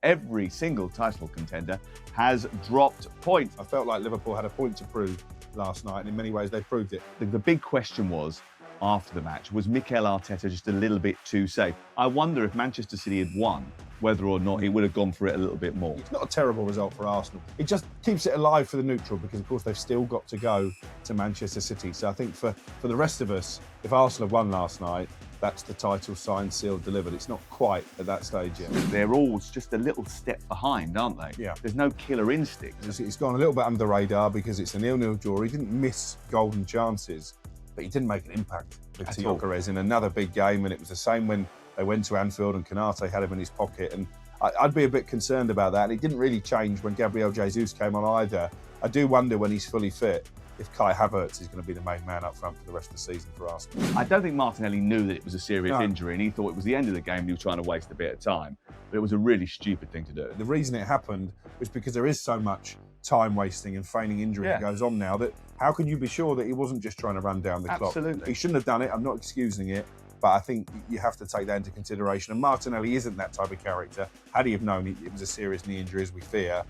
Every single title contender has dropped points. I felt like Liverpool had a point to prove last night, and in many ways they proved it. The big question was, after the match, was Mikel Arteta just a little bit too safe? I wonder if Manchester City had won, whether or not he would have gone for it a little bit more. It's not a terrible result for Arsenal. It just keeps it alive for the neutral because, of course, they've still got to go to Manchester City. So I think for the rest of us, if Arsenal had won last night, that's the title signed, sealed, delivered. It's not quite at that stage yet. They're all just a little step behind, aren't they? Yeah. There's no killer instinct. It's gone a little bit under the radar because it's a 0-0 draw. He didn't miss golden chances, but he didn't make an impact with Gyokeres in another big game, and it was the same when they went to Anfield and Konate had him in his pocket. And I'd be a bit concerned about that. And it didn't really change when Gabriel Jesus came on either. I do wonder when he's fully fit if Kai Havertz is going to be the main man up front for the rest of the season for Arsenal. I don't think Martinelli knew that it was a serious injury and he thought it was the end of the game and he was trying to waste a bit of time. But it was a really stupid thing to do. The reason it happened was because there is so much time wasting and feigning injury that goes on now that how can you be sure that he wasn't just trying to run down the clock? Absolutely. He shouldn't have done it. I'm not excusing it. But I think you have to take that into consideration. And Martinelli isn't that type of character. Had he have known it was a serious knee injury, as we fear,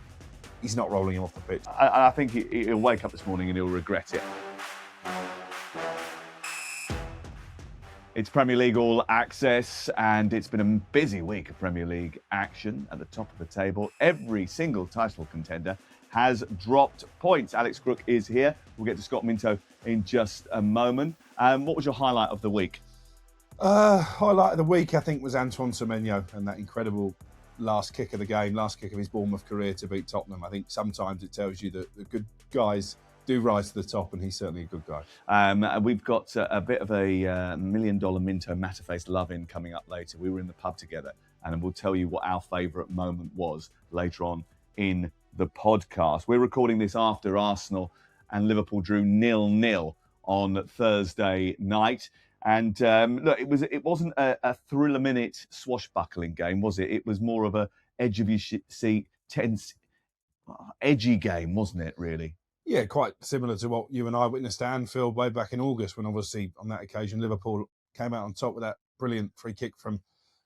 he's not rolling him off the pitch. I think he'll wake up this morning and he'll regret it. It's Premier League All Access, and it's been a busy week of Premier League action at the top of the table. Every single title contender has dropped points. Alex Crook is here. We'll get to Scott Minto in just a moment. What was your highlight of the week? Highlight of the week, I think, was Antoine Semenyo and that incredible last kick of the game, last kick of his Bournemouth career to beat Tottenham. I think sometimes it tells you that the good guys do rise to the top, and he's certainly a good guy. We've got a bit of a $1 million Minto Matterface love-in coming up later. We were in the pub together, and we'll tell you what our favourite moment was later on in the podcast. We're recording this after Arsenal and Liverpool drew 0-0 on Thursday night. And look, it wasn't a thriller-minute swashbuckling game, was it? It was more of a edge-of-your-seat, tense, edgy game, wasn't it, really? Yeah, quite similar to what you and I witnessed at Anfield way back in August when, obviously, on that occasion, Liverpool came out on top with that brilliant free kick from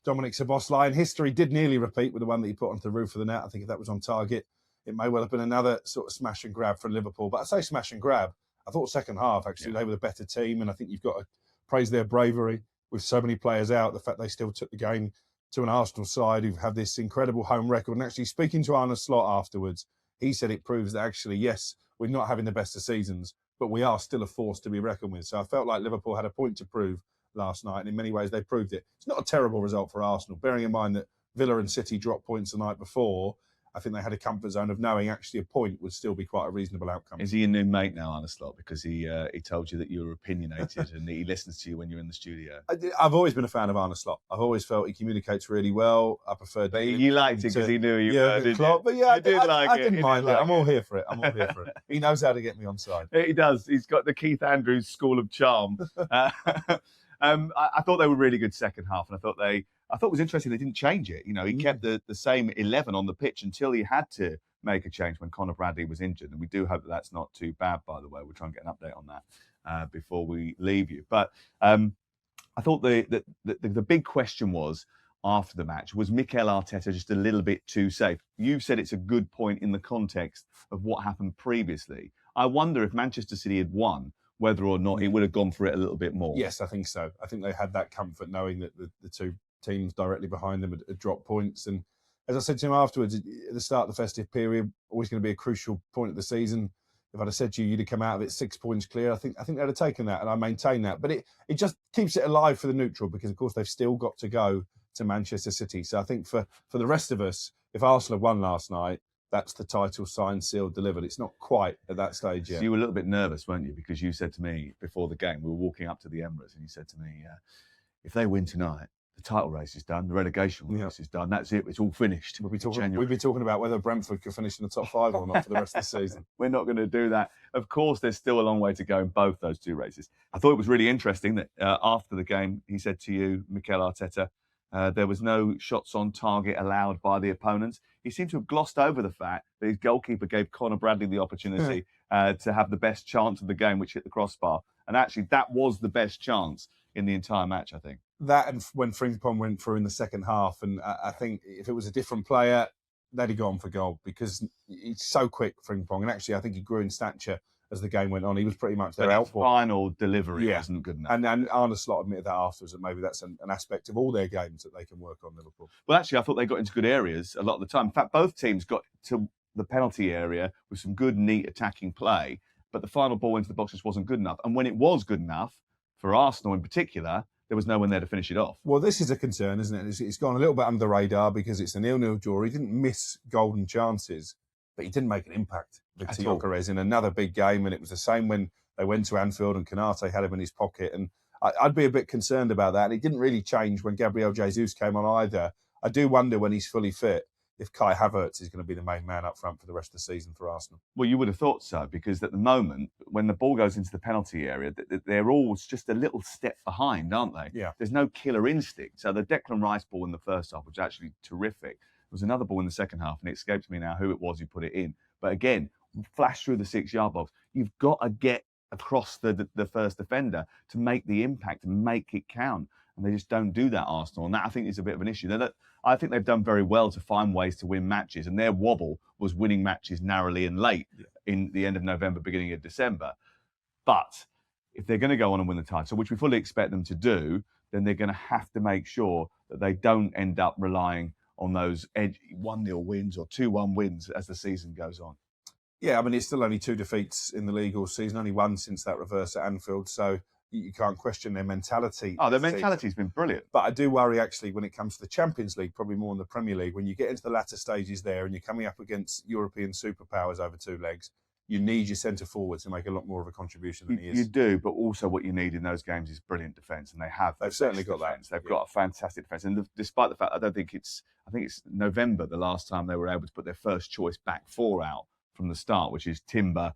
Dominic Szoboszlai. And history did nearly repeat with the one that he put onto the roof of the net. I think if that was on target, it may well have been another sort of smash and grab for Liverpool. But I say smash and grab. I thought second half, actually, they were the better team. And I think you've got to praise their bravery with so many players out, the fact they still took the game to an Arsenal side who've had this incredible home record. And actually, speaking to Arne Slot afterwards, he said it proves that actually, yes, we're not having the best of seasons, but we are still a force to be reckoned with. So I felt like Liverpool had a point to prove last night, and in many ways they proved it. It's not a terrible result for Arsenal, bearing in mind that Villa and City dropped points the night before. I think they had a comfort zone of knowing actually a point would still be quite a reasonable outcome. Is he a new mate now, Arne Slot? Because he told you that you were opinionated and he listens to you when you're in the studio. I've always been a fan of Arne Slot. I've always felt he communicates really well. I preferred. But you liked it because he knew you. Did Klopp, but yeah, I didn't mind that. Like I'm all here for it. He knows how to get me on side. He does. He's got the Keith Andrews school of charm. I thought they were really good second half, and I thought it was interesting they didn't change it. You know, he kept the same 11 on the pitch until he had to make a change when Conor Bradley was injured. And we do hope that that's not too bad, by the way. We'll try and get an update on that before we leave you. But I thought the big question was, after the match, was Mikel Arteta just a little bit too safe? You've said it's a good point in the context of what happened previously. I wonder if Manchester City had won, whether or not he would have gone for it a little bit more. Yes, I think so. I think they had that comfort knowing that the two teams directly behind them had dropped points. And as I said to him afterwards, at the start of the festive period, always going to be a crucial point of the season. If I'd have said to you, you'd have come out of it 6 points clear, I think they'd have taken that, and I maintain that. But it just keeps it alive for the neutral because, of course, they've still got to go to Manchester City. So I think for the rest of us, if Arsenal had won last night, that's the title signed, sealed, delivered. It's not quite at that stage yet. So you were a little bit nervous, weren't you? Because you said to me before the game, we were walking up to the Emirates, and you said to me, if they win tonight, the title race is done, the relegation race is done. That's it. It's all finished. We'd be talking about whether Brentford could finish in the top 5 or not for the rest of the season. We're not going to do that. Of course, there's still a long way to go in both those two races. I thought it was really interesting that after the game, he said to you, Mikel Arteta, there was no shots on target allowed by the opponents. He seemed to have glossed over the fact that his goalkeeper gave Conor Bradley the opportunity to have the best chance of the game, which hit the crossbar. And actually, that was the best chance in the entire match, I think. That and when Frimpong went through in the second half, and I think if it was a different player, they'd have gone for goal because he's so quick, Frimpong. And actually, I think he grew in stature as the game went on. He was pretty much their output. Final delivery wasn't good enough. And Arne Slot admitted that afterwards, that maybe that's an aspect of all their games that they can work on, Liverpool. Well, actually, I thought they got into good areas a lot of the time. In fact, both teams got to the penalty area with some good, neat attacking play, but the final ball into the box just wasn't good enough. And when it was good enough, for Arsenal in particular, there was no one there to finish it off. Well, this is a concern, isn't it? It's gone a little bit under the radar because it's a 0-0 draw. He didn't miss golden chances, but he didn't make an impact with Gyokeres in another big game. And it was the same when they went to Anfield and Konate had him in his pocket. And I'd be a bit concerned about that. And it didn't really change when Gabriel Jesus came on either. I do wonder when he's fully fit if Kai Havertz is going to be the main man up front for the rest of the season for Arsenal. Well, you would have thought so, because at the moment, when the ball goes into the penalty area, they're always just a little step behind, aren't they? Yeah. There's no killer instinct. So the Declan Rice ball in the first half was actually terrific. There was another ball in the second half, and it escapes me now who it was who put it in. But again, flash through the 6-yard box. You've got to get across the first defender to make the impact, and make it count. And they just don't do that, Arsenal. And that, I think, is a bit of an issue. I think they've done very well to find ways to win matches. And their wobble was winning matches narrowly and late in the end of November, beginning of December. But if they're going to go on and win the title, which we fully expect them to do, then they're going to have to make sure that they don't end up relying on those edgy 1-0 wins or 2-1 wins as the season goes on. Yeah, I mean, it's still only 2 defeats in the league all season, only one since that reverse at Anfield. So you can't question their mentality. Oh, their mentality's been brilliant. But I do worry, actually, when it comes to the Champions League, probably more in the Premier League, when you get into the latter stages there and you're coming up against European superpowers over 2 legs, you need your centre forward to make a lot more of a contribution than he is. You do, but also what you need in those games is brilliant defence, and they have. They've certainly got defense. that. They've got a fantastic defence, and despite the fact I think it's November the last time they were able to put their first choice back 4 out from the start, which is Timber,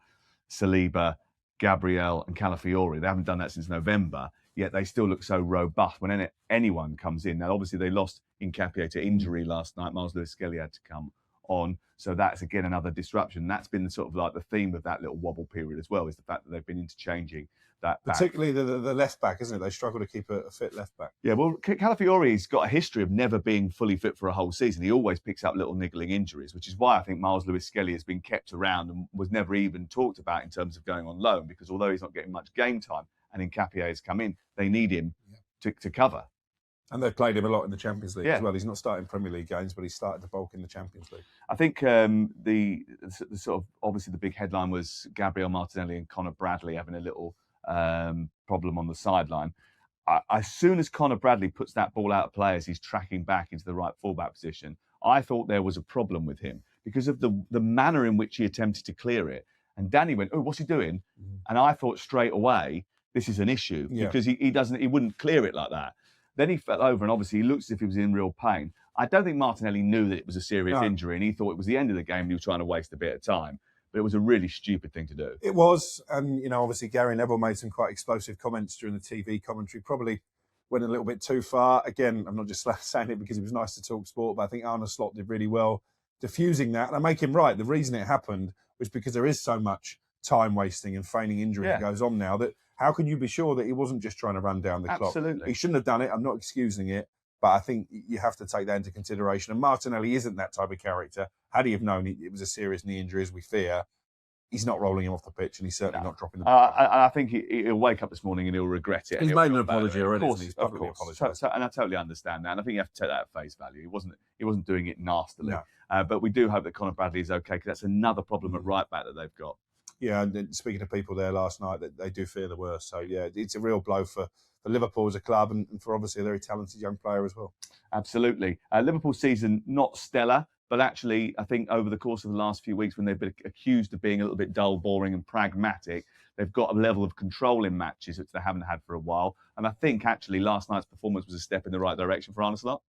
Saliba, Gabriel, and Calafiori. They haven't done that since November. Yet they still look so robust when anyone comes in. Now, obviously, they lost Nketiah to injury last night. Miles Lewis-Skelly had to come on. So that's, again, another disruption. That's been sort of like the theme of that little wobble period as well, is the fact that they've been interchanging that back. Particularly the left back, isn't it? They struggle to keep a fit left back. Yeah, well, Calafiori's got a history of never being fully fit for a whole season. He always picks up little niggling injuries, which is why I think Miles Lewis-Skelly has been kept around and was never even talked about in terms of going on loan, because although he's not getting much game time, and Nketiah has come in, they need him to cover. And they've played him a lot in the Champions League as well. He's not starting Premier League games, but he's started the bulk in the Champions League. I think the sort of, obviously the big headline was Gabriel Martinelli and Conor Bradley having a little problem on the sideline. As soon as Conor Bradley puts that ball out of play as he's tracking back into the right fullback position, I thought there was a problem with him because of the manner in which he attempted to clear it. And Danny went, "Oh, what's he doing?" And I thought straight away, this is an issue because he wouldn't clear it like that. Then he fell over and obviously he looked as if he was in real pain. I don't think Martinelli knew that it was a serious injury and he thought it was the end of the game and he was trying to waste a bit of time. But it was a really stupid thing to do. It was. And, obviously Gary Neville made some quite explosive comments during the TV commentary, probably went a little bit too far. Again, I'm not just saying it because it was nice to talk sport, but I think Arne Slot did really well diffusing that. And I make him right. The reason it happened was because there is so much time wasting and feigning injury that goes on now that how can you be sure that he wasn't just trying to run down the clock? He shouldn't have done it. I'm not excusing it, but I think you have to take that into consideration. And Martinelli isn't that type of character. Had he have known it was a serious knee injury, as we fear, he's not rolling him off the pitch and he's certainly not dropping the ball. I think he'll wake up this morning and he'll regret it. He's made an apology already. Of course. And I totally understand that. And I think you have to take that at face value. He wasn't doing it nastily. No. But we do hope that Conor Bradley is okay because that's another problem at right back that they've got. Yeah, and speaking to people there last night, that they do fear the worst. So, yeah, it's a real blow for Liverpool as a club and for obviously a very talented young player as well. Absolutely. Liverpool's season, not stellar, but actually, I think over the course of the last few weeks when they've been accused of being a little bit dull, boring and pragmatic, they've got a level of control in matches which they haven't had for a while. And I think, actually, last night's performance was a step in the right direction for Arne Slot.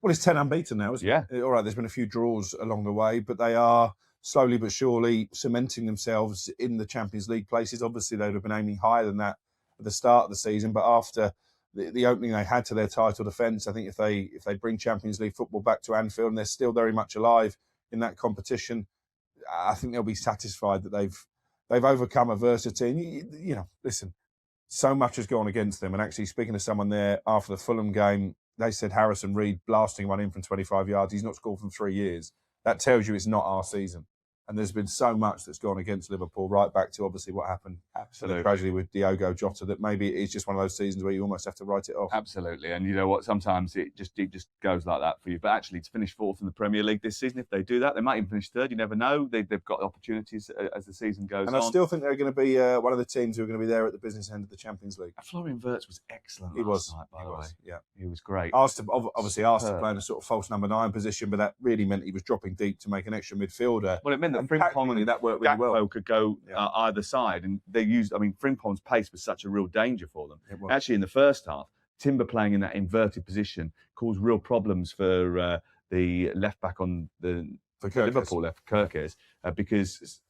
Well, it's 10 unbeaten now, isn't it? All right, there's been a few draws along the way, but they are slowly but surely cementing themselves in the Champions League places. Obviously, they'd have been aiming higher than that at the start of the season, but after the opening they had to their title defence, I think if they bring Champions League football back to Anfield and they're still very much alive in that competition, I think they'll be satisfied that they've overcome adversity. And, listen, so much has gone against them. And actually, speaking to someone there after the Fulham game, they said Harrison Reed blasting one in from 25 yards. He's not scored from 3 years. That tells you it's not our season. And there's been so much that's gone against Liverpool, right back to obviously what happened. Absolutely. The tragedy with Diogo Jota, that maybe it's just one of those seasons where you almost have to write it off. Absolutely. And you know what? Sometimes it just goes like that for you. But actually, to finish fourth in the Premier League this season, if they do that, they might even finish third. You never know. They've got opportunities as the season goes on. And I still think they're going to be one of the teams who are going to be there at the business end of the Champions League. Florian Wirtz was excellent last night, by the way. Yeah. He was great. Asked to play in a sort of false number 9 position, but that really meant he was dropping deep to make an extra midfielder. Well, it meant that Frimpong that worked really well. Could go either side, and they used. I mean, Frimpong's pace was such a real danger for them. Actually, in the first half, Timber playing in that inverted position caused real problems for the left back on the Liverpool left, Gyokeres, because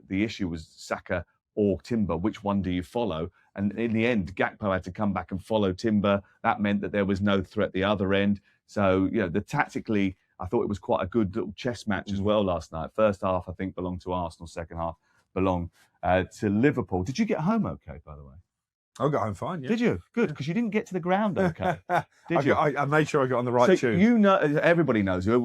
the issue was Saka or Timber. Which one do you follow? And in the end, Gakpo had to come back and follow Timber. That meant that there was no threat the other end. So, tactically, I thought it was quite a good little chess match as well last night. First half, I think, belonged to Arsenal. Second half belonged to Liverpool. Did you get home okay, by the way? I got home fine, yeah. Did you? Good, because you didn't get to the ground okay. Did you? I made sure I got on the right tune. Everybody knows, who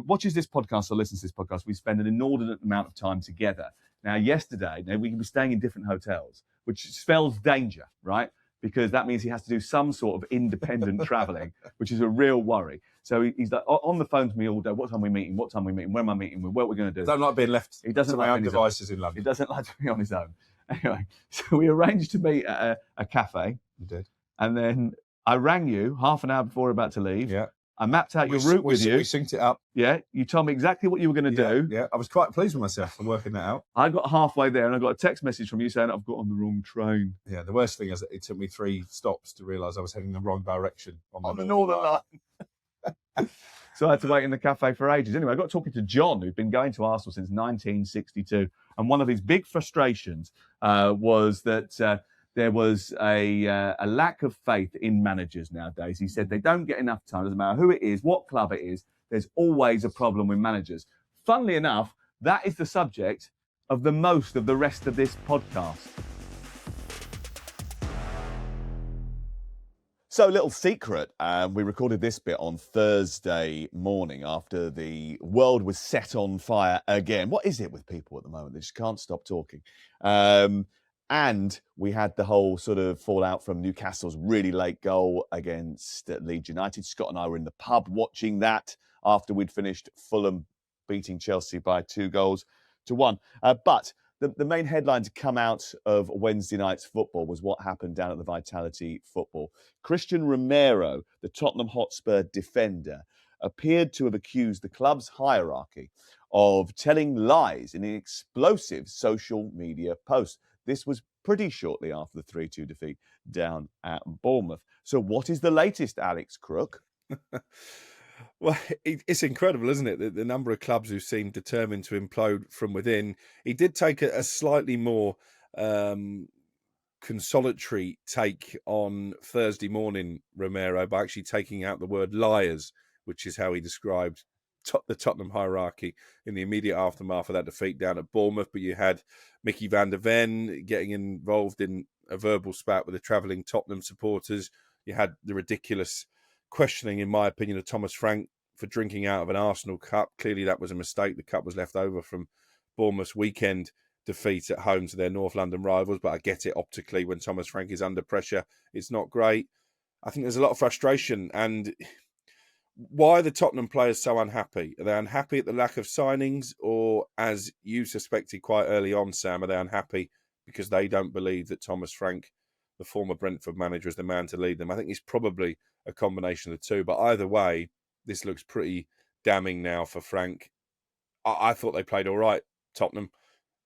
watches this podcast or listens to this podcast, we spend an inordinate amount of time together. Now, yesterday, we can be staying in different hotels, which spells danger, right? Because that means he has to do some sort of independent travelling, which is a real worry. So he's like on the phone to me all day. What time are we meeting? What time are we meeting? Where am I meeting? What are we going to do? Don't like being left he doesn't to like my own devices in London. He doesn't like to be on his own. Anyway, so we arranged to meet at a cafe. You did. And then I rang you half an hour before we were about to leave. Yeah. I mapped out your route with you. We synced it up. Yeah. You told me exactly what you were going to do. Yeah. I was quite pleased with myself for working that out. I got halfway there and I got a text message from you saying I've got on the wrong train. Yeah. The worst thing is that it took me 3 stops to realise I was heading the wrong direction on the Northern Line. So I had to wait in the cafe for ages. Anyway, I got talking to John, who'd been going to Arsenal since 1962. And one of his big frustrations was that there was a lack of faith in managers nowadays. He said they don't get enough time. Doesn't matter who it is, what club it is, there's always a problem with managers. Funnily enough, that is the subject of the most of the rest of this podcast. So, little secret, we recorded this bit on Thursday morning after the world was set on fire again. What is it with people at the moment? They just can't stop talking. And we had the whole sort of fallout from Newcastle's really late goal against Leeds United. Scott and I were in the pub watching that after we'd finished Fulham beating Chelsea by 2-1. But the main headline to come out of Wednesday night's football was what happened down at the Vitality Football. Christian Romero, the Tottenham Hotspur defender, appeared to have accused the club's hierarchy of telling lies in an explosive social media post. This was pretty shortly after the 3-2 defeat down at Bournemouth. So what is the latest, Alex Crook? Well, it's incredible, isn't it? The number of clubs who seem determined to implode from within. He did take a slightly more consolatory take on Thursday morning, Romero, by actually taking out the word liars, which is how he described the Tottenham hierarchy in the immediate aftermath of that defeat down at Bournemouth. But you had Mickey van der Ven getting involved in a verbal spat with the travelling Tottenham supporters. You had the ridiculous questioning, in my opinion, of Thomas Frank for drinking out of an Arsenal cup. Clearly that was a mistake. The cup was left over from Bournemouth's weekend defeat at home to their North London rivals, but I get it optically when Thomas Frank is under pressure. It's not great. I think there's a lot of frustration. And why are the Tottenham players so unhappy? Are they unhappy at the lack of signings, or, as you suspected quite early on, Sam, are they unhappy because they don't believe that Thomas Frank, the former Brentford manager, is the man to lead them? I think it's probably a combination of the two. But either way, this looks pretty damning now for Frank. I thought they played all right, Tottenham.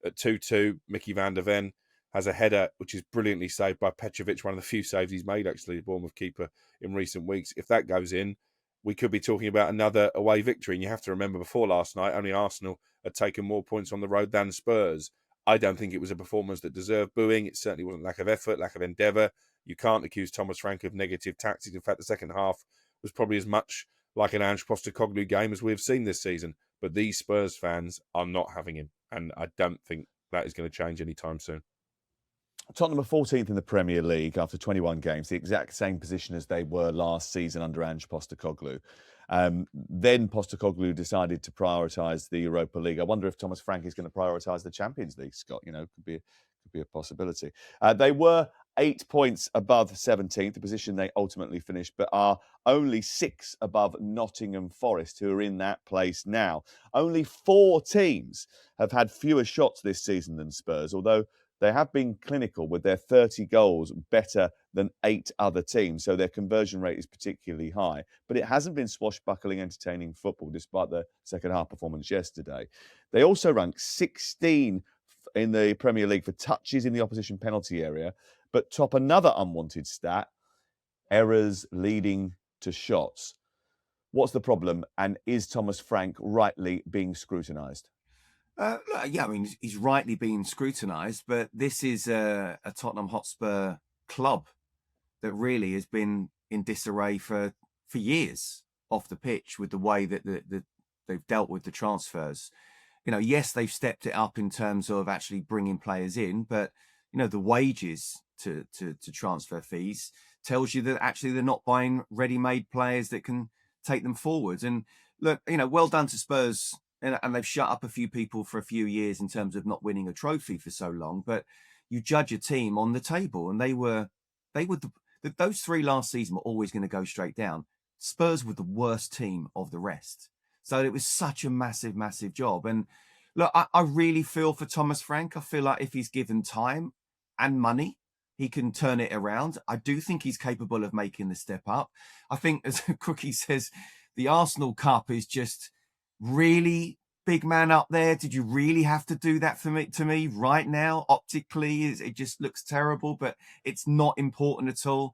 At 2-2, Mickey van der Ven has a header which is brilliantly saved by Petrovic, one of the few saves he's made, actually, the Bournemouth keeper, in recent weeks. If that goes in, we could be talking about another away victory. And you have to remember, before last night, only Arsenal had taken more points on the road than Spurs. I don't think it was a performance that deserved booing. It certainly wasn't lack of effort, lack of endeavour. You can't accuse Thomas Frank of negative tactics. In fact, the second half was probably as much like an Ange Postecoglou game as we've seen this season. But these Spurs fans are not having him. And I don't think that is going to change anytime soon. Tottenham are 14th in the Premier League after 21 games, the exact same position as they were last season under Ange Postecoglou. Then Postecoglou decided to prioritise the Europa League. I wonder if Thomas Frank is going to prioritise the Champions League, Scott. Could be a possibility. They were 8 points above 17th, the position they ultimately finished, but are only 6 above Nottingham Forest, who are in that place now. Only 4 teams have had fewer shots this season than Spurs, although they have been clinical with their 30 goals better than 8 other teams, so their conversion rate is particularly high. But it hasn't been swashbuckling, entertaining football, despite the second half performance yesterday. They also rank 16 in the Premier League for touches in the opposition penalty area, but top another unwanted stat, errors leading to shots. What's the problem, and is Thomas Frank rightly being scrutinised? Yeah, I mean, he's rightly being scrutinised, but this is a Tottenham Hotspur club that really has been in disarray for years off the pitch with the way that they've dealt with the transfers. Yes, they've stepped it up in terms of actually bringing players in, but the wages to transfer fees tells you that actually they're not buying ready-made players that can take them forwards. And look, well done to Spurs. And they've shut up a few people for a few years in terms of not winning a trophy for so long. But you judge a team on the table, and those 3 last season were always going to go straight down. Spurs were the worst team of the rest. So it was such a massive, massive job. And look, I really feel for Thomas Frank. I feel like if he's given time and money, he can turn it around. I do think he's capable of making the step up. I think, as Crookie says, the Arsenal Cup is just really big man up there. Did you really have to do that to me right now? Optically, it just looks terrible, but it's not important at all.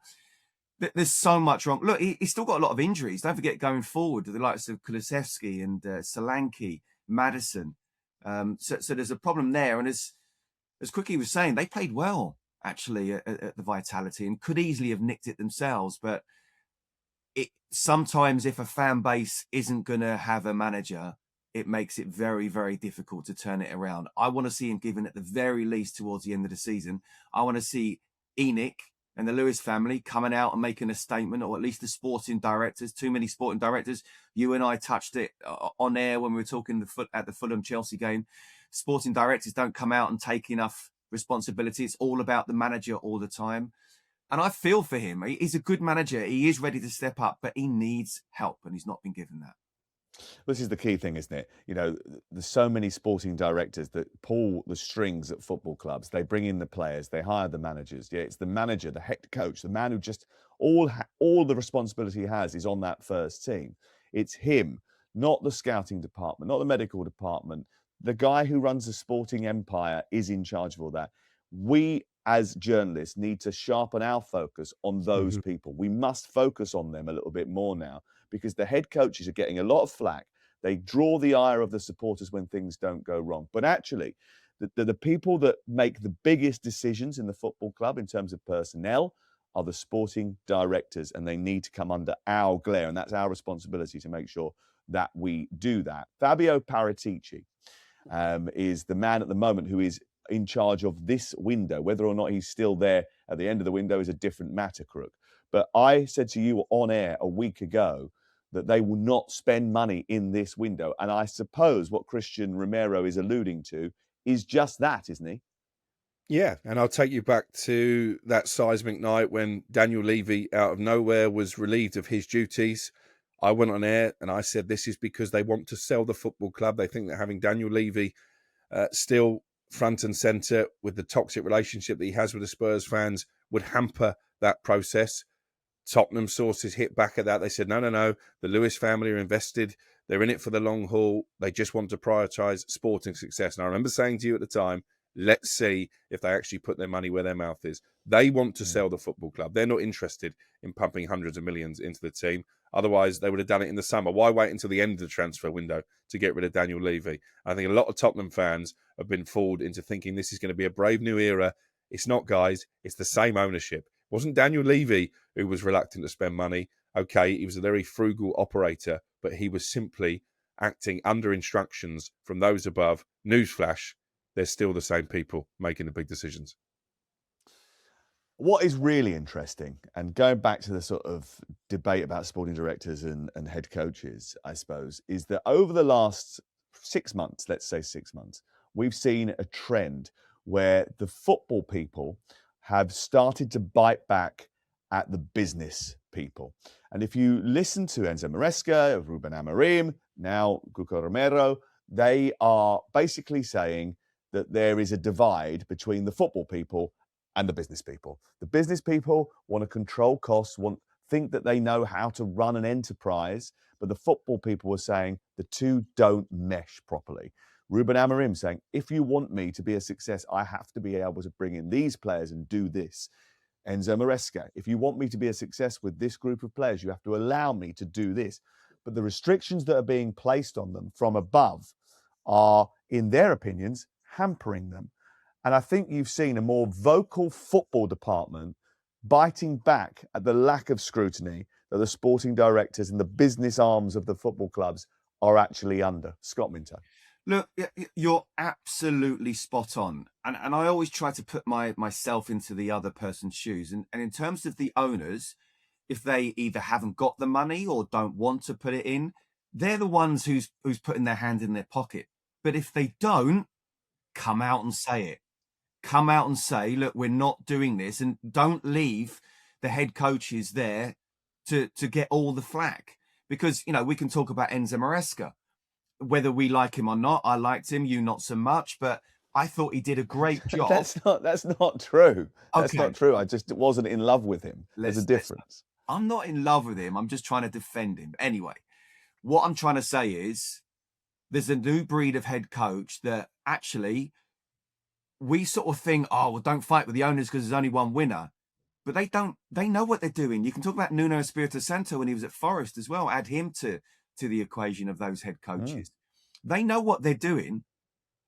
There's so much wrong. Look, he's still got a lot of injuries. Don't forget, going forward, the likes of Kulusevski and Solanke, Maddison. So there's a problem there. And as Quickie was saying, they played well, actually, at the Vitality and could easily have nicked it themselves. But sometimes if a fan base isn't going to have a manager, it makes it very, very difficult to turn it around. I want to see him given at the very least towards the end of the season. I want to see Enoch and the Lewis family coming out and making a statement, or at least the sporting directors. Too many sporting directors. You and I touched it on air when we were talking at the Fulham-Chelsea game. Sporting directors don't come out and take enough responsibility. It's all about the manager all the time. And I feel for him. He's a good manager. He is ready to step up, but he needs help, and he's not been given that. This is the key thing, isn't it? There's so many sporting directors that pull the strings at football clubs. They bring in the players, they hire the managers. Yeah, it's the manager, the head coach, the man who just all the responsibility he has is on that first team. It's him, not the scouting department, not the medical department. The guy who runs the sporting empire is in charge of all that. We, as journalists, need to sharpen our focus on those people. We must focus on them a little bit more now, because the head coaches are getting a lot of flack. They draw the ire of the supporters when things don't go wrong. But actually, the people that make the biggest decisions in the football club in terms of personnel are the sporting directors, and they need to come under our glare. And that's our responsibility to make sure that we do that. Fabio Paratici is the man at the moment who is in charge of this window. Whether or not he's still there at the end of the window is a different matter, Crook. But I said to you on air a week ago that they will not spend money in this window. And I suppose what Christian Romero is alluding to is just that, isn't he? Yeah, and I'll take you back to that seismic night when Daniel Levy, out of nowhere, was relieved of his duties. I went on air and I said this is because they want to sell the football club. They think that having Daniel Levy still front and centre with the toxic relationship that he has with the Spurs fans would hamper that process. Tottenham sources hit back at that. They said, no, the Lewis family are invested. They're in it for the long haul. They just want to prioritise sporting success. And I remember saying to you at the time, let's see if they actually put their money where their mouth is. They want to sell the football club. They're not interested in pumping hundreds of millions into the team. Otherwise, they would have done it in the summer. Why wait until the end of the transfer window to get rid of Daniel Levy? I think a lot of Tottenham fans have been fooled into thinking this is going to be a brave new era. It's not, guys. It's the same ownership. It wasn't Daniel Levy who was reluctant to spend money. Okay, he was a very frugal operator, but he was simply acting under instructions from those above. Newsflash, they're still the same people making the big decisions. What is really interesting, and going back to the sort of debate about sporting directors and head coaches, I suppose, is that over the last 6 months, let's say 6 months, we've seen a trend where the football people have started to bite back at the business people. And if you listen to Enzo Maresca, Ruben Amorim, now Cuco Romero, they are basically saying that there is a divide between the football people and the business people. The business people want to control costs, think that they know how to run an enterprise, but the football people are saying the two don't mesh properly. Ruben Amorim saying, if you want me to be a success, I have to be able to bring in these players and do this. Enzo Maresca, if you want me to be a success with this group of players, you have to allow me to do this. But the restrictions that are being placed on them from above are, in their opinions, hampering them. And I think you've seen a more vocal football department biting back at the lack of scrutiny that the sporting directors and the business arms of the football clubs are actually under. Scott Minto. Look, you're absolutely spot on. And I always try to put myself into the other person's shoes. And in terms of the owners, if they either haven't got the money or don't want to put it in, they're the ones who's putting their hand in their pocket. But if they don't, come out and say it. Come out and say, look, we're not doing this, and don't leave the head coaches there to get all the flack. Because, we can talk about Enzo Maresca, whether we like him or not. I liked him, you not so much, but I thought he did a great job. That's not true. That's Okay. not true. I just wasn't in love with him. There's a difference. I'm not in love with him. I'm just trying to defend him. Anyway, what I'm trying to say is there's a new breed of head coach that actually we sort of think, oh, well, don't fight with the owners because there's only one winner. But they know what they're doing. You can talk about Nuno Espirito Santo when he was at Forest as well. Add him to the equation of those head coaches. They know what they're doing,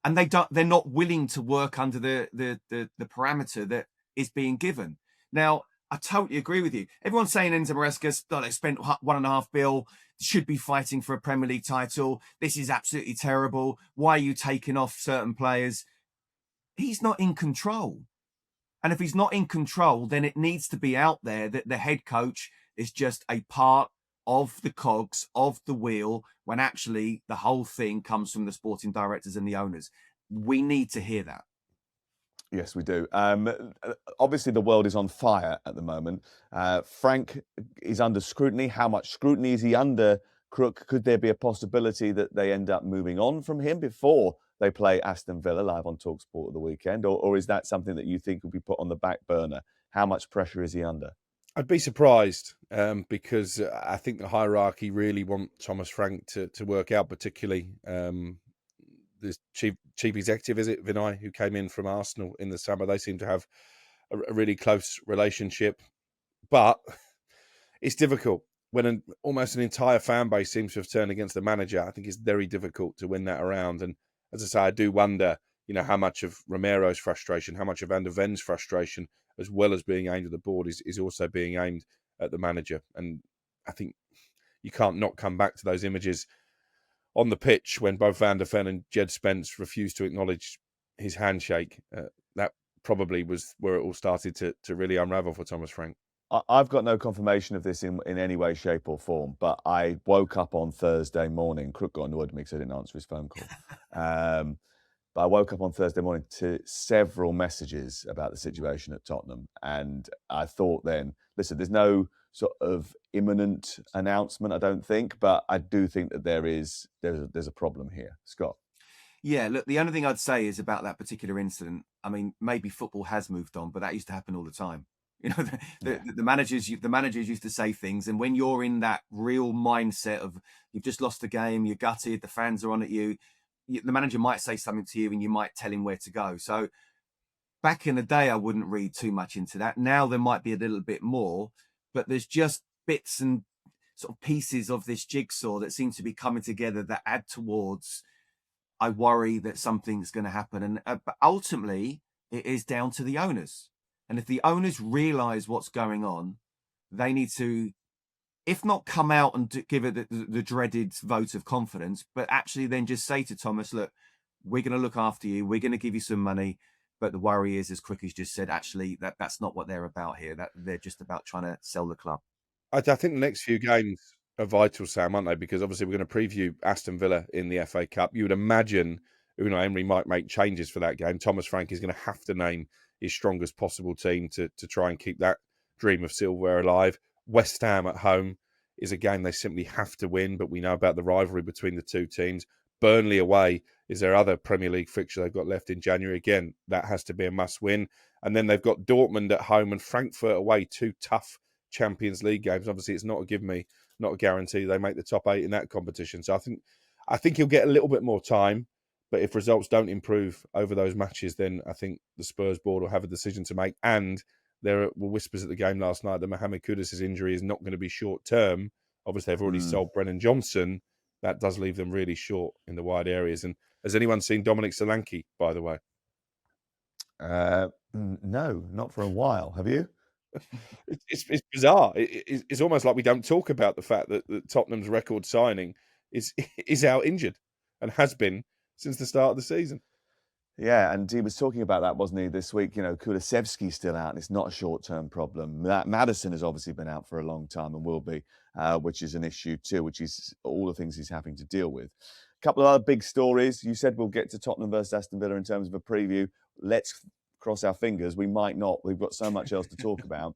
and they're not willing to work under the parameter that is being given. Now, I totally agree with you. Everyone's saying Enzo Maresca, they spent $1.5 billion, should be fighting for a Premier League title. This is absolutely terrible. Why are you taking off certain players? He's not in control. And if he's not in control, then it needs to be out there that the head coach is just a part of the cogs of the wheel, when actually the whole thing comes from the sporting directors and the owners. We need to hear that. Yes, we do. Obviously, the world is on fire at the moment. Frank is under scrutiny. How much scrutiny is he under, Crook? Could there be a possibility that they end up moving on from him before they play Aston Villa live on talkSPORT at the weekend? Or is that something that you think will be put on the back burner? How much pressure is he under? I'd be surprised because I think the hierarchy really want Thomas Frank to work out, particularly the chief executive, is it Vinay, who came in from Arsenal in the summer. They seem to have a really close relationship, but it's difficult when almost an entire fan base seems to have turned against the manager. I think it's very difficult to win that around. And as I say, I do wonder, how much of Romero's frustration, how much of Van der Ven's frustration, as well as being aimed at the board, is also being aimed at the manager. And I think you can't not come back to those images on the pitch when both Van der Ven and Jed Spence refused to acknowledge his handshake. That probably was where it all started to really unravel for Thomas Frank. I've got no confirmation of this in any way, shape or form, but I woke up on Thursday morning. Crook got annoyed with me because I didn't answer his phone call. But I woke up on Thursday morning to several messages about the situation at Tottenham. And I thought then, listen, there's no sort of imminent announcement, I don't think, but I do think that there's a problem here. Scott? Yeah, look, the only thing I'd say is about that particular incident. I mean, maybe football has moved on, but that used to happen all the time. The managers used to say things, and when you're in that real mindset of you've just lost the game, you're gutted, the fans are on at you, the manager might say something to you and you might tell him where to go. So back in the day, I wouldn't read too much into that. Now there might be a little bit more, but there's just bits and sort of pieces of this jigsaw that seem to be coming together that add towards, I worry that something's going to happen. And but ultimately, it is down to the owners. And if the owners realize what's going on, they need to, if not come out and give it the dreaded vote of confidence, but actually then just say to Thomas, look, we're going to look after you. We're going to give you some money. But the worry is, as Crookies just said, actually that's not what they're about here. That they're just about trying to sell the club. I think the next few games are vital, Sam, aren't they? Because obviously we're going to preview Aston Villa in the FA Cup. You would imagine Unai Emery might make changes for that game. Thomas Frank is going to have to name his strongest possible team to try and keep that dream of silverware alive. West Ham at home is a game they simply have to win, but we know about the rivalry between the two teams. Burnley away is their other Premier League fixture they've got left in January. Again, that has to be a must-win. And then they've got Dortmund at home and Frankfurt away, two tough Champions League games. Obviously, it's not a guarantee they make the top 8 in that competition. So I think he'll get a little bit more time. But if results don't improve over those matches, then I think the Spurs board will have a decision to make. And there were whispers at the game last night that Mohamed Kudus' injury is not going to be short term. Obviously, they've already sold Brennan Johnson. That does leave them really short in the wide areas. And has anyone seen Dominic Solanke, by the way? No, not for a while. Have you? It's bizarre. It's almost like we don't talk about the fact that Tottenham's record signing is out injured and has been since the start of the season. Yeah, and he was talking about that, wasn't he, this week? You know, Kulusevski's still out, and it's not a short-term problem. Maddison has obviously been out for a long time and will be, which is an issue too, which is all the things he's having to deal with. A couple of other big stories. You said we'll get to Tottenham versus Aston Villa in terms of a preview. Let's cross our fingers. We might not. We've got so much else to talk about.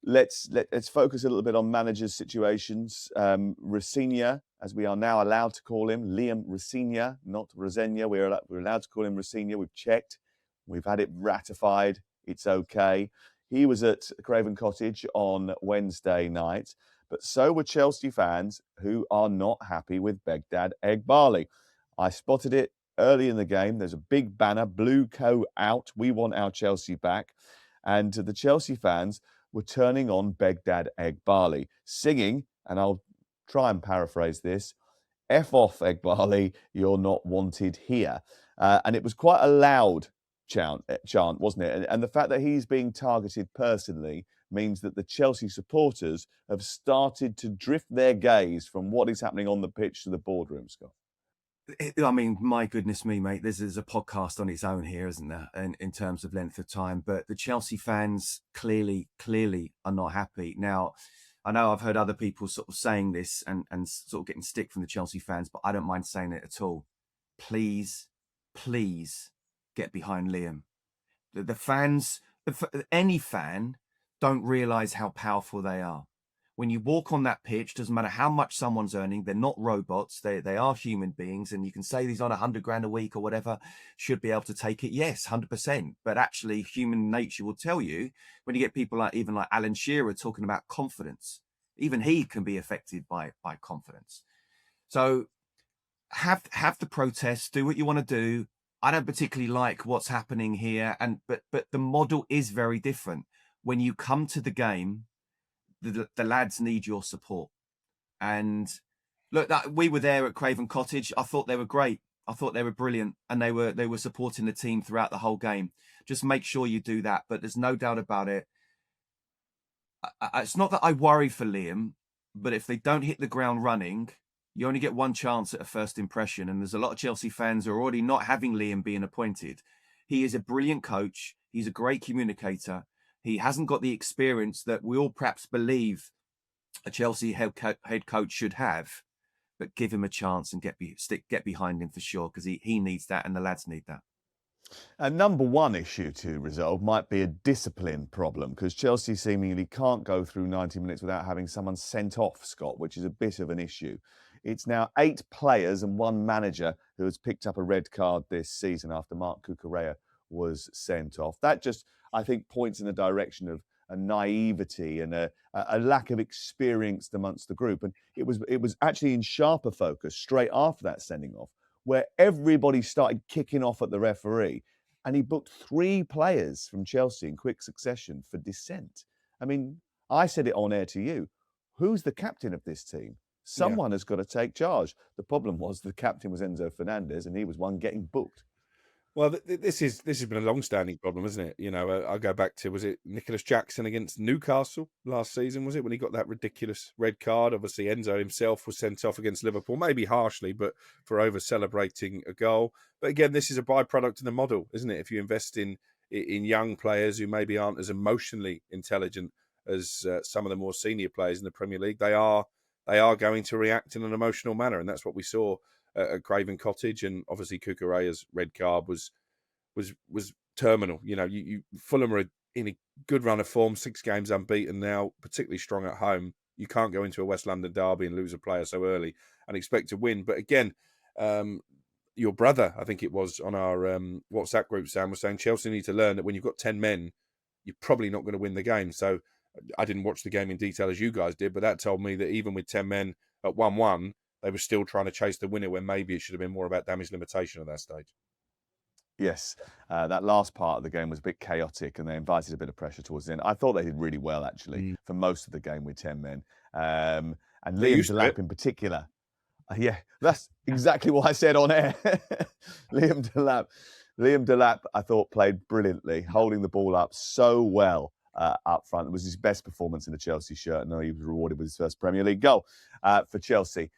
Let's focus a little bit on managers' situations. Rosenior, as we are now allowed to call him, Liam Rosenior, not Rosenior. We're allowed to call him Rosenior. We've checked. We've had it ratified. It's okay. He was at Craven Cottage on Wednesday night, but so were Chelsea fans who are not happy with Begdad Eghbali. I spotted it early in the game. There's a big banner, blue co out. We want our Chelsea back. And the Chelsea fans were turning on Begdad Eghbali, singing, and I'll try and paraphrase this, F off Eghbali, you're not wanted here. And it was quite a loud chant, wasn't it? And the fact that he's being targeted personally means that the Chelsea supporters have started to drift their gaze from what is happening on the pitch to the boardroom, Scott. I mean, my goodness me, mate, this is a podcast on its own here, isn't there, in terms of length of time. But the Chelsea fans clearly are not happy. Now, I know I've heard other people sort of saying this and sort of getting stick from the Chelsea fans, but I don't mind saying it at all. Please get behind Liam. The fans, any fan, don't realise how powerful they are. When you walk on that pitch, doesn't matter how much someone's earning, they're not robots, they are human beings, and you can say he's on $100,000 a week or whatever, should be able to take it, yes, 100%. But actually, human nature will tell you, when you get people like even like Alan Shearer talking about confidence, even he can be affected by confidence. So have the protests, do what you want to do. I don't particularly like what's happening here, but the model is very different. When you come to the game, the lads need your support. And look, we were there at Craven Cottage. I thought they were great. I thought they were brilliant, and they were supporting the team throughout the whole game. Just make sure you do that. But there's no doubt about it. It's not that I worry for Liam, but if they don't hit the ground running, you only get one chance at a first impression. And there's a lot of Chelsea fans who are already not having Liam being appointed. He is a brilliant coach. He's a great communicator. He hasn't got the experience that we all perhaps believe a Chelsea head coach should have, but give him a chance and get behind him for sure, because he needs that and the lads need that. And number one issue to resolve might be a discipline problem, because Chelsea seemingly can't go through 90 minutes without having someone sent off, Scott, which is a bit of an issue. It's now 8 players and 1 manager who has picked up a red card this season after Marc Cucurella was sent off. That just, I think, points in the direction of a naivety and a lack of experience amongst the group. And it was actually in sharper focus straight after that sending off, where everybody started kicking off at the referee, and he booked 3 players from Chelsea in quick succession for dissent. I mean, I said it on air to you. Who's the captain of this team? Someone has got to take charge. The problem was the captain was Enzo Fernandez, and he was one getting booked. Well, this has been a long-standing problem, isn't it? You know, I go back to, was it Nicholas Jackson against Newcastle last season? Was it when he got that ridiculous red card? Obviously, Enzo himself was sent off against Liverpool, maybe harshly, but for over celebrating a goal. But again, this is a byproduct of the model, isn't it? If you invest in young players who maybe aren't as emotionally intelligent as some of the more senior players in the Premier League, they are going to react in an emotional manner, and that's what we saw at Craven Cottage. And obviously Gyokeres' red card was terminal. You know, Fulham are in a good run of form, 6 games unbeaten now, particularly strong at home. You can't go into a West London derby and lose a player so early and expect to win. But again, your brother, I think it was, on our WhatsApp group, Sam, was saying Chelsea need to learn that when you've got 10 men, you're probably not going to win the game. So I didn't watch the game in detail as you guys did, but that told me that even with 10 men at 1-1, they were still trying to chase the winner when maybe it should have been more about damage limitation at that stage. Yes, that last part of the game was a bit chaotic, and they invited a bit of pressure towards the end. I thought they did really well, actually, for most of the game with 10 men. And Liam Delap in particular. Yeah, that's exactly what I said on air. Liam Delap, I thought, played brilliantly, holding the ball up so well up front. It was his best performance in the Chelsea shirt, and he was rewarded with his first Premier League goal for Chelsea.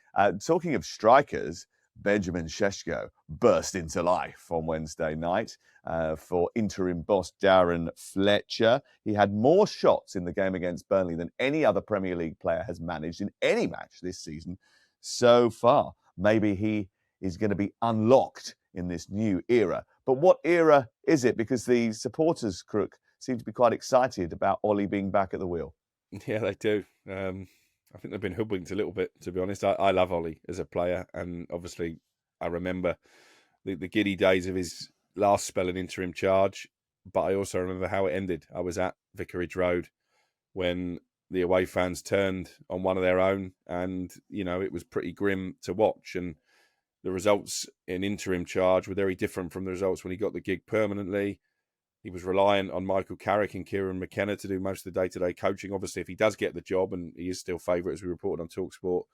Talking of strikers, Benjamin Šeško burst into life on Wednesday night for interim boss Darren Fletcher. He had more shots in the game against Burnley than any other Premier League player has managed in any match this season so far. Maybe he is going to be unlocked in this new era. But what era is it? Because the supporters, Crook, seem to be quite excited about Ollie being back at the wheel. Yeah, they do. I think they've been hoodwinked a little bit, to be honest. I love Ollie as a player, and obviously I remember the giddy days of his last spell in interim charge, but I also remember how it ended. I was at Vicarage Road when the away fans turned on one of their own, and, you know, it was pretty grim to watch, and the results in interim charge were very different from the results when he got the gig permanently. He was reliant on Michael Carrick and Kieran McKenna to do most of the day-to-day coaching. Obviously, if he does get the job, and he is still favourite, as we reported on talkSPORT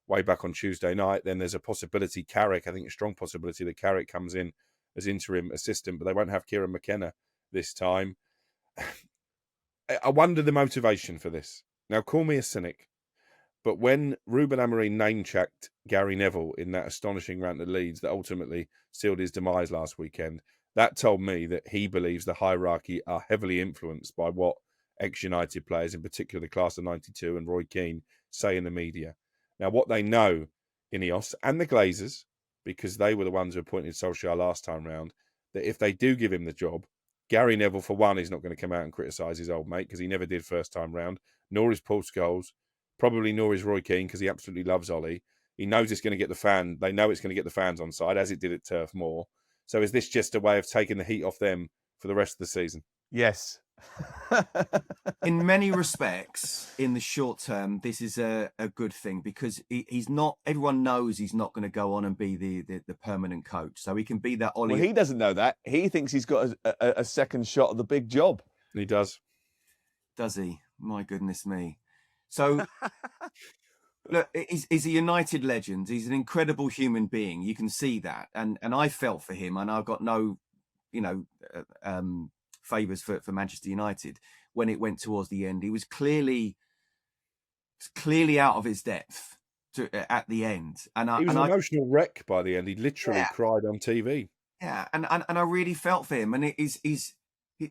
way back on Tuesday night, then there's a possibility Carrick, I think a strong possibility that Carrick comes in as interim assistant, but they won't have Kieran McKenna this time. I wonder the motivation for this. Now, call me a cynic, but when Ruben Amorim name-checked Gary Neville in that astonishing rant at Leeds that ultimately sealed his demise last weekend, that told me that he believes the hierarchy are heavily influenced by what ex-United players, in particular the class of 92 and Roy Keane, say in the media. Now, what they know, Ineos and the Glazers, because they were the ones who appointed Solskjaer last time round, that if they do give him the job, Gary Neville, for one, is not going to come out and criticise his old mate, because he never did first time round, nor is Paul Scholes, probably nor is Roy Keane, because he absolutely loves Ollie. He knows it's going to get they know it's going to get the fans on side, as it did at Turf Moor. So is this just a way of taking the heat off them for the rest of the season? Yes. In many respects, in the short term, this is a good thing, because he's not. Everyone knows he's not going to go on and be the permanent coach, so he can be that Ollie. Well, he doesn't know that. He thinks he's got a second shot at the big job. He does. Does he? My goodness me. So, look, he's a United legend. He's an incredible human being. You can see that, and I felt for him, and I've got no, favours for Manchester United when it went towards the end. He was clearly out of his depth at the end, and he was an emotional wreck by the end. He literally cried on TV. Yeah, and I really felt for him, and he's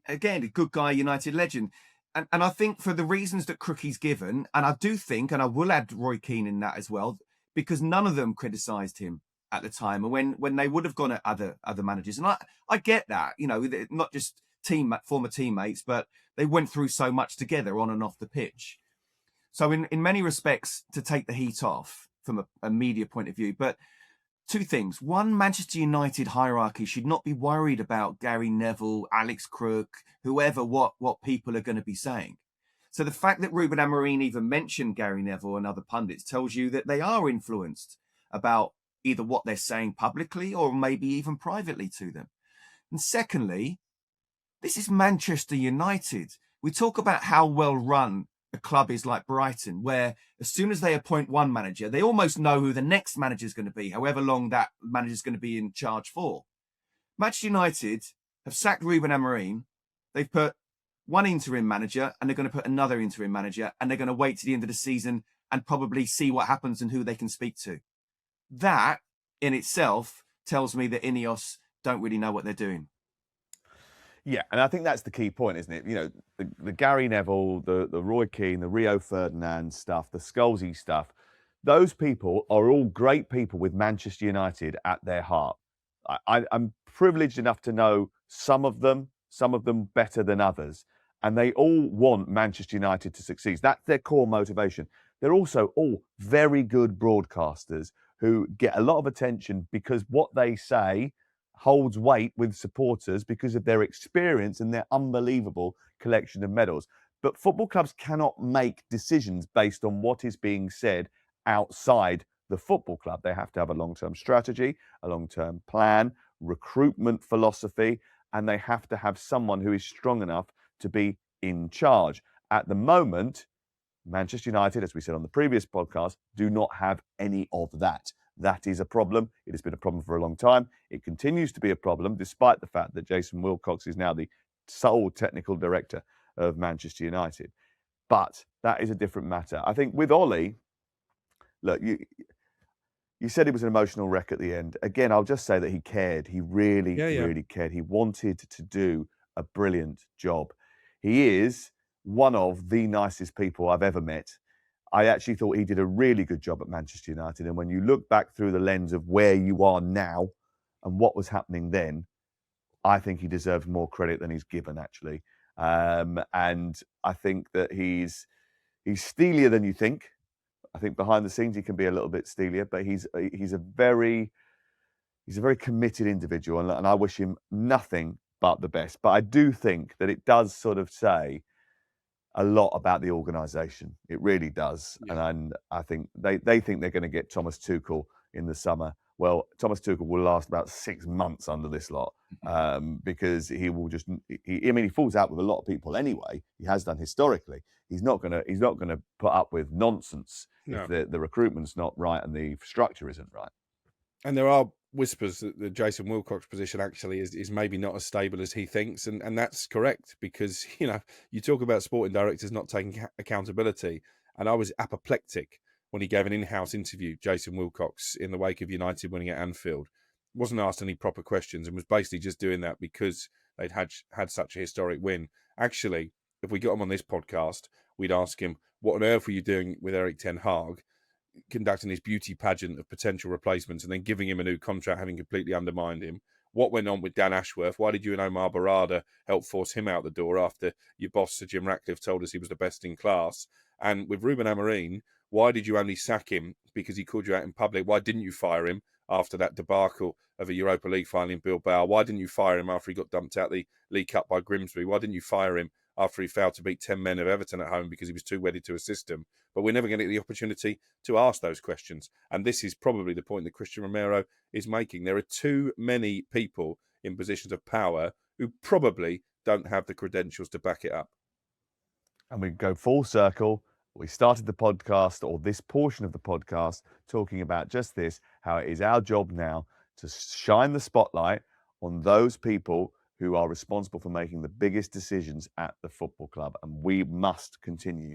again a good guy, United legend. And I think for the reasons that Crookie's given, and I do think, and I will add Roy Keane in that as well, because none of them criticised him at the time, and when they would have gone at other managers, and I get that, not just former teammates, but they went through so much together on and off the pitch. So in many respects, to take the heat off from a media point of view, but two things. One, Manchester United hierarchy should not be worried about Gary Neville, Alex Crook, whoever, what people are going to be saying. So the fact that Ruben Amorim even mentioned Gary Neville and other pundits tells you that they are influenced about either what they're saying publicly or maybe even privately to them. And secondly, this is Manchester United. We talk about how well run a club is like Brighton, where as soon as they appoint one manager, they almost know who the next manager is going to be, however long that manager is going to be in charge for. Manchester United have sacked Ruben Amorim. They've put one interim manager and they're going to put another interim manager, and they're going to wait to the end of the season and probably see what happens and who they can speak to. That in itself tells me that Ineos don't really know what they're doing. Yeah, and I think that's the key point, isn't it? You know, the Gary Neville, the Roy Keane, the Rio Ferdinand stuff, the Scholesy stuff, those people are all great people with Manchester United at their heart. I'm privileged enough to know some of them better than others, and they all want Manchester United to succeed. That's their core motivation. They're also all very good broadcasters who get a lot of attention because what they say holds weight with supporters because of their experience and their unbelievable collection of medals. But football clubs cannot make decisions based on what is being said outside the football club. They have to have a long-term strategy, a long-term plan, recruitment philosophy, and they have to have someone who is strong enough to be in charge. At the moment, Manchester United, as we said on the previous podcast, do not have any of that. That is a problem. It has been a problem for a long time. It continues to be a problem, despite the fact that Jason Wilcox is now the sole technical director of Manchester United. But that is a different matter. I think with Ollie, look, you said he was an emotional wreck at the end. Again, I'll just say that he cared. He really cared. He wanted to do a brilliant job. He is one of the nicest people I've ever met. I actually thought he did a really good job at Manchester United. And when you look back through the lens of where you are now and what was happening then, I think he deserves more credit than he's given, actually. And I think that he's steelier than you think. I think behind the scenes he can be a little bit steelier, but he's a very committed individual, and I wish him nothing but the best. But I do think that it does sort of say a lot about the organisation. It really does. Yeah. And I think they think they're going to get Thomas Tuchel in the summer. Well, Thomas Tuchel will last about 6 months under this lot because he will just. He falls out with a lot of people anyway. He has done historically. He's not going to put up with nonsense if the recruitment's not right and the structure isn't right. And there are whispers that the Jason Wilcox position actually is maybe not as stable as he thinks, and that's correct because you talk about sporting directors not taking accountability, and I was apoplectic when he gave an in-house interview, Jason Wilcox, in the wake of United winning at Anfield. Wasn't asked any proper questions and was basically just doing that because they'd had such a historic win. Actually, if we got him on this podcast, we'd ask him, what on earth were you doing with Erik ten Hag, conducting this beauty pageant of potential replacements and then giving him a new contract, having completely undermined him? What went on with Dan Ashworth? Why did you and Omar Barada help force him out the door after your boss, Sir Jim Ratcliffe, told us he was the best in class? And with Ruben Amorim, why did you only sack him because he called you out in public? Why didn't you fire him after that debacle of a Europa League final in Bilbao? Why didn't you fire him after he got dumped out the League Cup by Grimsby? Why didn't you fire him after he failed to beat 10 men of Everton at home because he was too wedded to a system? But we're never going to get the opportunity to ask those questions. And this is probably the point that Christian Romero is making. There are too many people in positions of power who probably don't have the credentials to back it up. And we go full circle. We started the podcast, or this portion of the podcast, talking about just this, how it is our job now to shine the spotlight on those people who are responsible for making the biggest decisions at the football club. And we must continue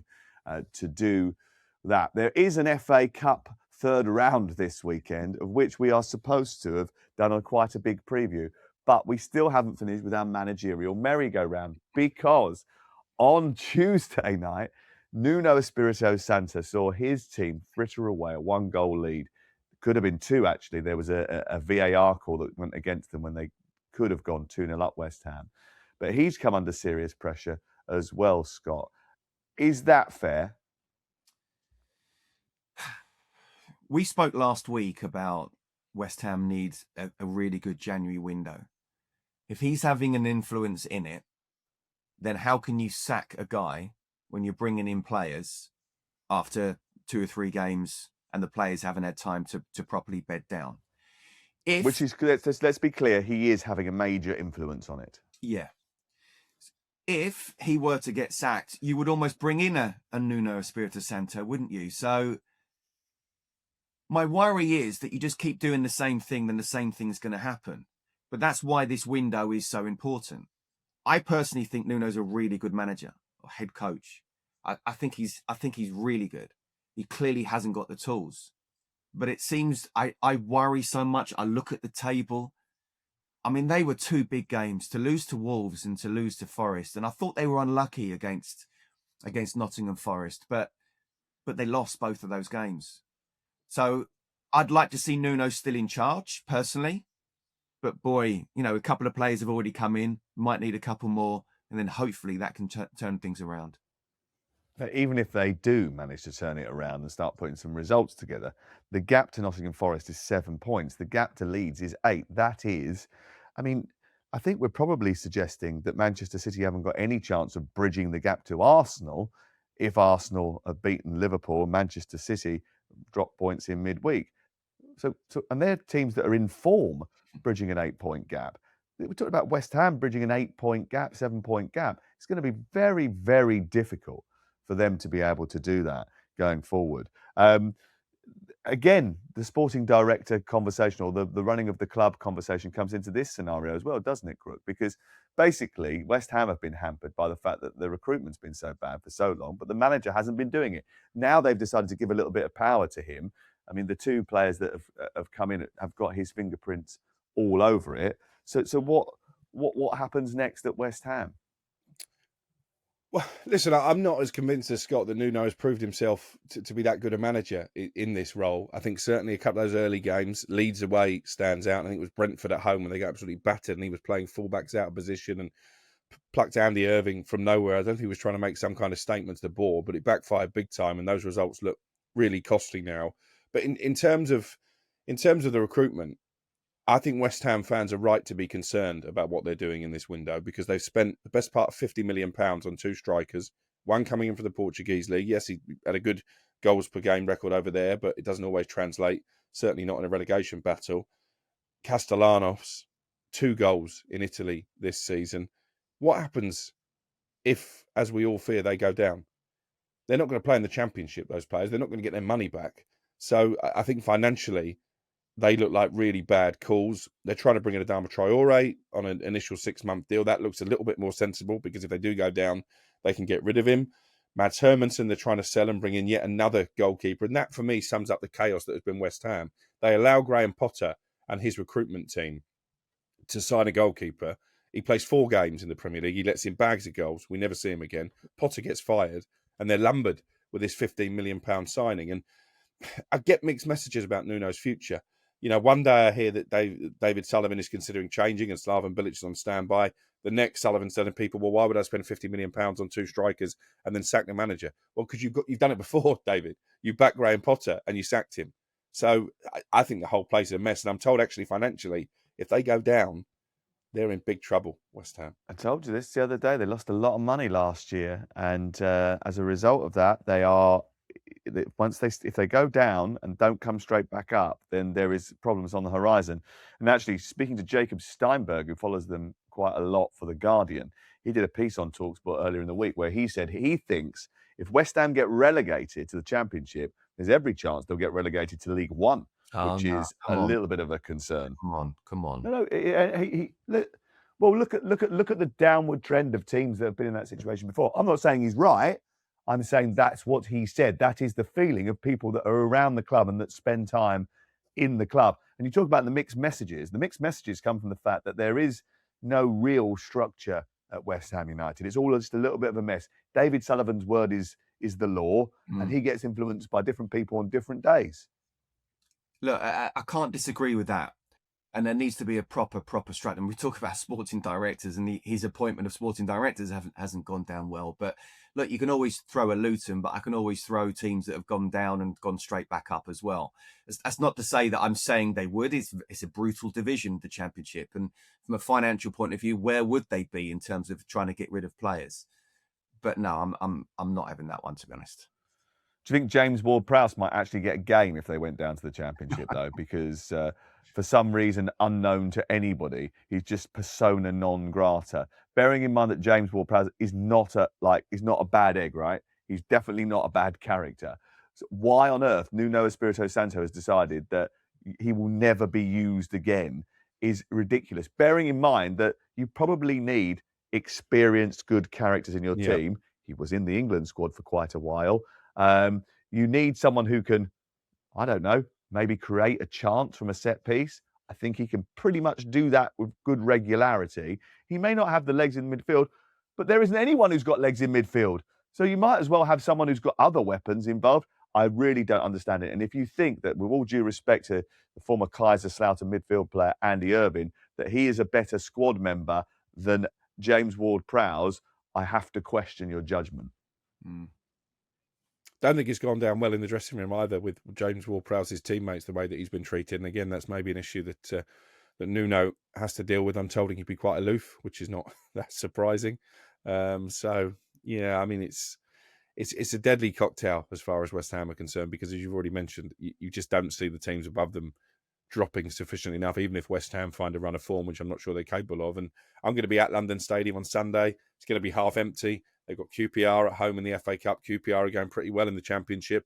to do that. There is an FA Cup third round this weekend, of which we are supposed to have done quite a big preview. But we still haven't finished with our managerial merry-go-round because on Tuesday night, Nuno Espirito Santo saw his team fritter away a 1-goal lead. Could have been 2, actually. There was a VAR call that went against them when they could have gone 2-0 up West Ham. But he's come under serious pressure as well, Scott. Is that fair? We spoke last week about West Ham needs a really good January window. If he's having an influence in it, then how can you sack a guy when you're bringing in players after 2 or 3 games and the players haven't had time to properly bed down? Which is, let's be clear, he is having a major influence on it. Yeah. If he were to get sacked, you would almost bring in a Nuno Espirito Santo, wouldn't you? So my worry is that you just keep doing the same thing, then the same thing's going to happen. But that's why this window is so important. I personally think Nuno's a really good manager or head coach. I think he's really good. He clearly hasn't got the tools. But it seems I worry so much. I look at the table. I mean, they were two big games, to lose to Wolves and to lose to Forest. And I thought they were unlucky against Nottingham Forest, but they lost both of those games. So I'd like to see Nuno still in charge, personally. But boy, a couple of players have already come in, might need a couple more, and then hopefully that can turn things around. Even if they do manage to turn it around and start putting some results together, the gap to Nottingham Forest is 7 points. The gap to Leeds is 8. That is, I think we're probably suggesting that Manchester City haven't got any chance of bridging the gap to Arsenal if Arsenal have beaten Liverpool and Manchester City drop points in midweek. And they're teams that are in form bridging an 8-point gap. We talked about West Ham bridging an 8-point gap, 7-point gap. It's going to be very, very difficult for them to be able to do that going forward. Again, the sporting director conversation or the running of the club conversation comes into this scenario as well, doesn't it, Crook? Because basically, West Ham have been hampered by the fact that the recruitment's been so bad for so long, but the manager hasn't been doing it. Now they've decided to give a little bit of power to him. The two players that have come in have got his fingerprints all over it. So what happens next at West Ham? Well, listen, I'm not as convinced as Scott that Nuno has proved himself to be that good a manager in this role. I think certainly a couple of those early games, Leeds away stands out. I think it was Brentford at home when they got absolutely battered and he was playing fullbacks out of position and plucked Andy Irving from nowhere. I don't think he was trying to make some kind of statement to the board, but it backfired big time and those results look really costly now. But in terms of the recruitment, I think West Ham fans are right to be concerned about what they're doing in this window because they've spent the best part of £50 million on two strikers, one coming in for the Portuguese league. Yes, he had a good goals per game record over there, but it doesn't always translate, certainly not in a relegation battle. Castellanos, 2 goals in Italy this season. What happens if, as we all fear, they go down? They're not going to play in the Championship, those players. They're not going to get their money back. So I think financially, they look like really bad calls. They're trying to bring in Adama Traore on an initial 6-month deal. That looks a little bit more sensible because if they do go down, they can get rid of him. Mads Hermansen, they're trying to sell and bring in yet another goalkeeper. And that, for me, sums up the chaos that has been West Ham. They allow Graham Potter and his recruitment team to sign a goalkeeper. He plays 4 games in the Premier League. He lets in bags of goals. We never see him again. Potter gets fired and they're lumbered with this £15 million signing. And I get mixed messages about Nuno's future. One day I hear that David Sullivan is considering changing and Slaven Bilic is on standby. The next Sullivan's telling people, well, why would I spend £50 million on 2 strikers and then sack the manager? Well, because you've done it before, David. You backed Graham Potter and you sacked him. So I think the whole place is a mess. And I'm told actually financially, if they go down, they're in big trouble, West Ham. I told you this the other day. They lost a lot of money last year. And as a result of that, if they go down and don't come straight back up, then there is problems on the horizon. And actually, speaking to Jacob Steinberg, who follows them quite a lot for The Guardian, he did a piece on talkSPORT earlier in the week where he said he thinks if West Ham get relegated to the Championship, there's every chance they'll get relegated to League One, which is a little bit of a concern. Come on. No. Well, look at the downward trend of teams that have been in that situation before. I'm not saying he's right. I'm saying that's what he said. That is the feeling of people that are around the club and that spend time in the club. And you talk about the mixed messages. The mixed messages come from the fact that there is no real structure at West Ham United. It's all just a little bit of a mess. David Sullivan's word is the law, and he gets influenced by different people on different days. Look, I can't disagree with that. And there needs to be a proper strategy. And we talk about sporting directors, and his appointment of sporting directors hasn't gone down well. But look, you can always throw a Luton, but I can always throw teams that have gone down and gone straight back up as well. That's not to say that I'm saying they would. It's a brutal division, the Championship. And from a financial point of view, where would they be in terms of trying to get rid of players? But no, I'm not having that one, to be honest. Do you think James Ward-Prowse might actually get a game if they went down to the Championship, though? Because for some reason unknown to anybody, he's just persona non grata. Bearing in mind that James Ward-Prowse is not a bad egg, right? He's definitely not a bad character. So why on earth Nuno Espirito Santo has decided that he will never be used again is ridiculous. Bearing in mind that you probably need experienced, good characters in your team. He was in the England squad for quite a while. You need someone who can, I don't know, maybe create a chance from a set piece. I think he can pretty much do that with good regularity. He may not have the legs in midfield, but there isn't anyone who's got legs in midfield. So you might as well have someone who's got other weapons involved. I really don't understand it. And if you think that, with all due respect to the former Kaiserslautern midfield player, Andy Irvine, that he is a better squad member than James Ward-Prowse, I have to question your judgment. Don't think it's gone down well in the dressing room either with James Ward-Prowse's teammates, the way that he's been treated. And again, that's maybe an issue that Nuno has to deal with. I'm told he can be quite aloof, which is not that surprising. So, yeah, I mean, it's a deadly cocktail as far as West Ham are concerned, because as you've already mentioned, you just don't see the teams above them dropping sufficiently enough, even if West Ham find a run of form, which I'm not sure they're capable of. And I'm going to be at London Stadium on Sunday. It's going to be half empty. They've got QPR at home in the FA Cup. QPR are going pretty well in the Championship.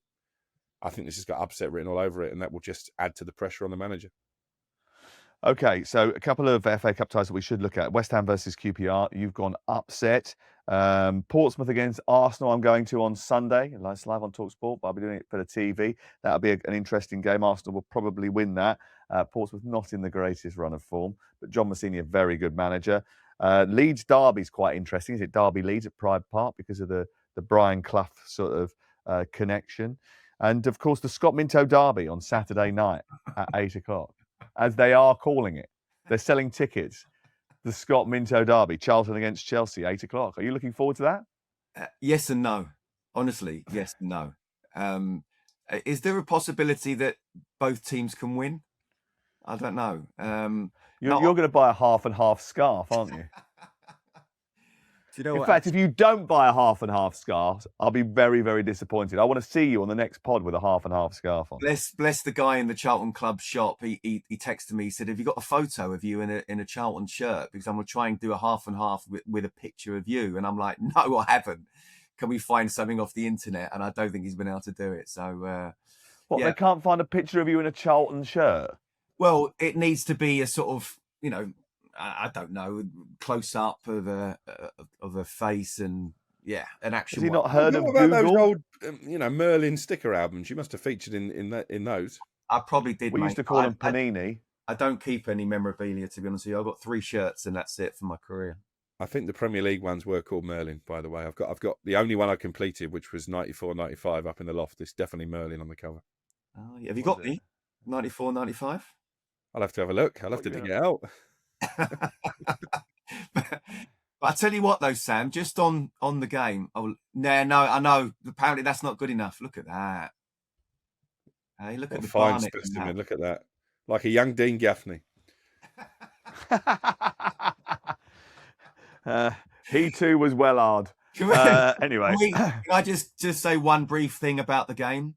I think this has got upset written all over it, and that will just add to the pressure on the manager. Okay, so a couple of FA Cup ties that we should look at. West Ham versus QPR. You've gone upset. Portsmouth against Arsenal I'm going to on Sunday. It's live on talkSPORT, but I'll be doing it for the TV. That'll be an interesting game. Arsenal will probably win that. Portsmouth not in the greatest run of form, but John Massini, a very good manager. Leeds Derby is quite interesting. Is it Derby Leeds at Pride Park because of the Brian Clough sort of connection? And of course, the Scott Minto Derby on Saturday night at 8 o'clock, as they are calling it. They're selling tickets. The Scott Minto Derby, Charlton against Chelsea, 8 o'clock. Are you looking forward to that? Yes and no. Honestly, yes and no. Is there a possibility that both teams can win? I don't know. You're going to buy a half and half scarf, aren't you? Do you know In fact, if you don't buy a half and half scarf, I'll be very, very disappointed. I want to see you on the next pod with a half and half scarf on. Bless the guy in the Charlton Club shop. He texted me. He said, "Have you got a photo of you in a Charlton shirt? Because I'm going to try and do a half and half with a picture of you." And I'm like, "No, I haven't. Can we find something off the internet?" And I don't think he's been able to do it. So, They can't find a picture of you in a Charlton shirt? Well, it needs to be a sort of, I don't know, close up of a face and an actual. Has he not heard of Google? Google? Those old, Merlin sticker albums? You must have featured in those. I probably did. We used to call them Panini. I don't keep any memorabilia, to be honest with you. I've got 3 shirts and that's it for my career. I think the Premier League ones were called Merlin, by the way. I've got the only one I completed, which was 94-95 up in the loft. It's definitely Merlin on the cover. Oh, yeah. Have you got the 94-95? I'll have to have a look. I'll have to dig it out. But I tell you what, though, Sam, just on the game. No, I know. Apparently, that's not good enough. Look at that. Hey, look at the fine specimen. Look at that, like a young Dean Gaffney. He too was well hard. Anyway, can I just say one brief thing about the game?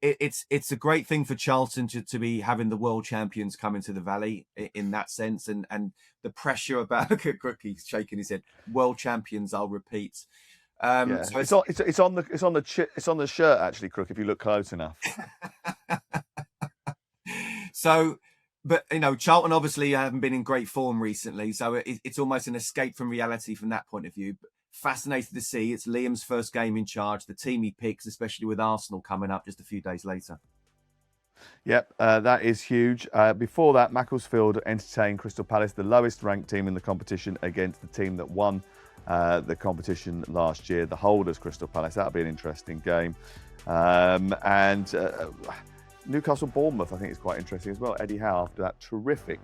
It's a great thing for Charlton to be having the world champions come into the Valley in that sense, and the pressure about, look at Crook, he's shaking his head. World champions, I'll repeat. So it's on the shirt actually, Crook, if you look close enough. So, but Charlton obviously haven't been in great form recently, so it's almost an escape from reality from that point of view. But fascinated to see it's Liam's first game in charge, the team he picks, especially with Arsenal coming up just a few days later. Yep, that is huge. Before that, Macclesfield entertained Crystal Palace, the lowest ranked team in the competition, against the team that won the competition last year, the holders, Crystal Palace. That'll be an interesting game. And Newcastle-Bournemouth, I think, is quite interesting as well. Eddie Howe, after that terrific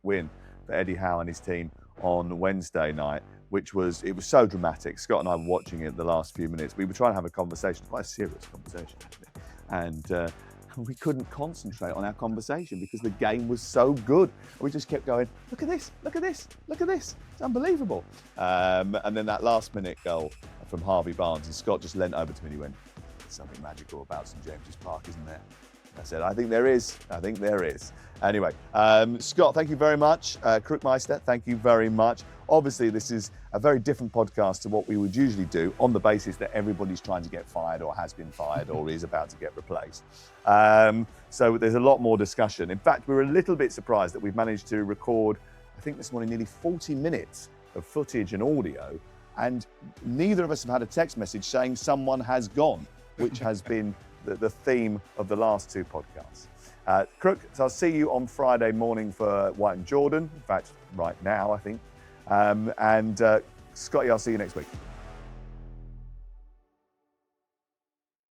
win for Eddie Howe and his team on Wednesday night, it was so dramatic. Scott and I were watching it the last few minutes. We were trying to have a conversation, quite a serious conversation, actually. And we couldn't concentrate on our conversation because the game was so good. We just kept going, look at this, look at this, look at this. It's unbelievable. And then that last-minute goal from Harvey Barnes, and Scott just leant over to me and he went, "There's something magical about St James's Park, isn't there?" I said, I think there is. Anyway, Scott, thank you very much. Crookmeister, thank you very much. Obviously, this is a very different podcast to what we would usually do on the basis that everybody's trying to get fired or has been fired or is about to get replaced. So there's a lot more discussion. In fact, we were a little bit surprised that we've managed to record, I think this morning, nearly 40 minutes of footage and audio, and neither of us have had a text message saying someone has gone, which has been the theme of the last two podcasts. Crook, so I'll see you on Friday morning for White and Jordan. In fact, right now, I think. And Scotty, I'll see you next week.